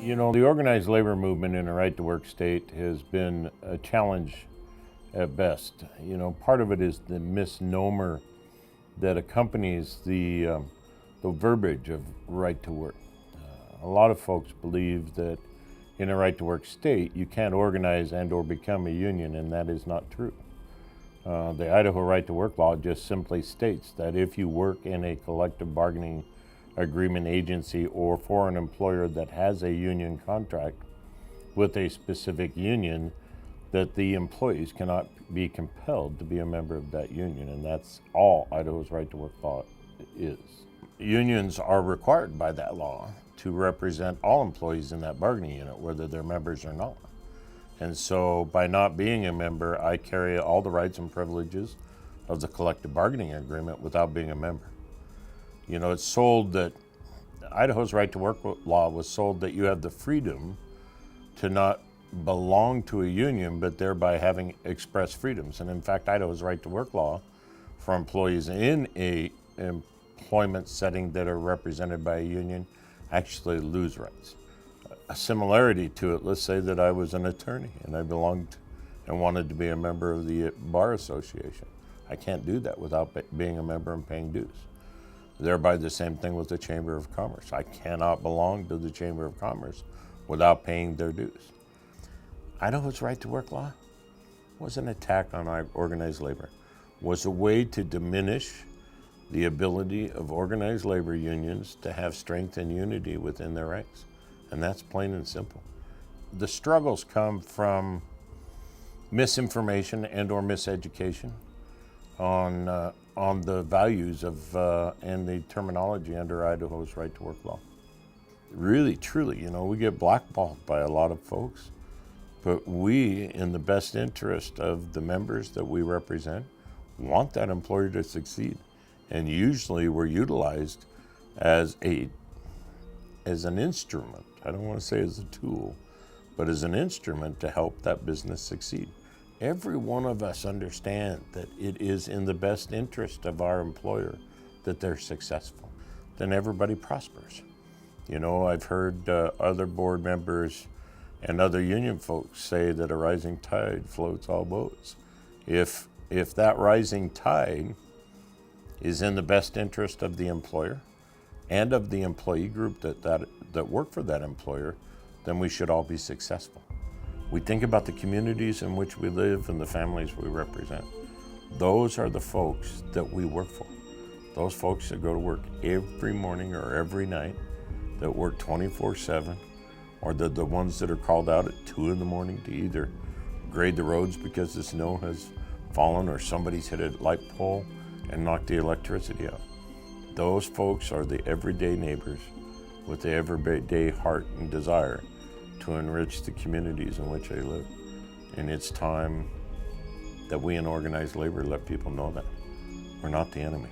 You know, the organized labor movement in a right-to-work state has been a challenge at best. You know, part of it is the misnomer that accompanies the verbiage of right to work. A lot of folks believe that in a right-to-work state, you can't organize and or become a union, and that is not true. The Idaho right-to-work law just simply states that if you work in a collective bargaining agreement agency or for an employer that has a union contract with a specific union, that the employees cannot be compelled to be a member of that union, and that's all Idaho's right-to-work law is. Unions are required by that law to represent all employees in that bargaining unit, whether they're members or not. And so by not being a member, I carry all the rights and privileges of the collective bargaining agreement without being a member. You know, it's sold that Idaho's right-to-work law was sold that you have the freedom to not belong to a union, but thereby having express freedoms. And in fact, Idaho's right-to-work law for employees in a employment setting that are represented by a union actually lose rights. A similarity to it, let's say that I was an attorney and I belonged and wanted to be a member of the Bar Association. I can't do that without being a member and paying dues. Thereby the same thing with the Chamber of Commerce. I cannot belong to the Chamber of Commerce without paying their dues. Idaho's right-to-work law was an attack on organized labor, was a way to diminish the ability of organized labor unions to have strength and unity within their ranks. And that's plain and simple. The struggles come from misinformation and or miseducation on the values of and the terminology under Idaho's right-to-work law. Really, truly, you know, we get blackballed by a lot of folks, but we, in the best interest of the members that we represent, want that employer to succeed. And usually we're utilized as an instrument. I don't want to say as a tool, but as an instrument to help that business succeed. Every one of us understand that it is in the best interest of our employer that they're successful. Then everybody prospers. You know, I've heard other board members and other union folks say that a rising tide floats all boats. If that rising tide is in the best interest of the employer and of the employee group that work for that employer, then we should all be successful. We think about the communities in which we live and the families we represent. Those are the folks that we work for. Those folks that go to work every morning or every night, that work 24/7, or the ones that are called out at 2 in the morning to either grade the roads because the snow has fallen or somebody's hit a light pole and knocked the electricity out. Those folks are the everyday neighbors with the everyday heart and desire to enrich the communities in which they live. And it's time that we in organized labor let people know that we're not the enemy.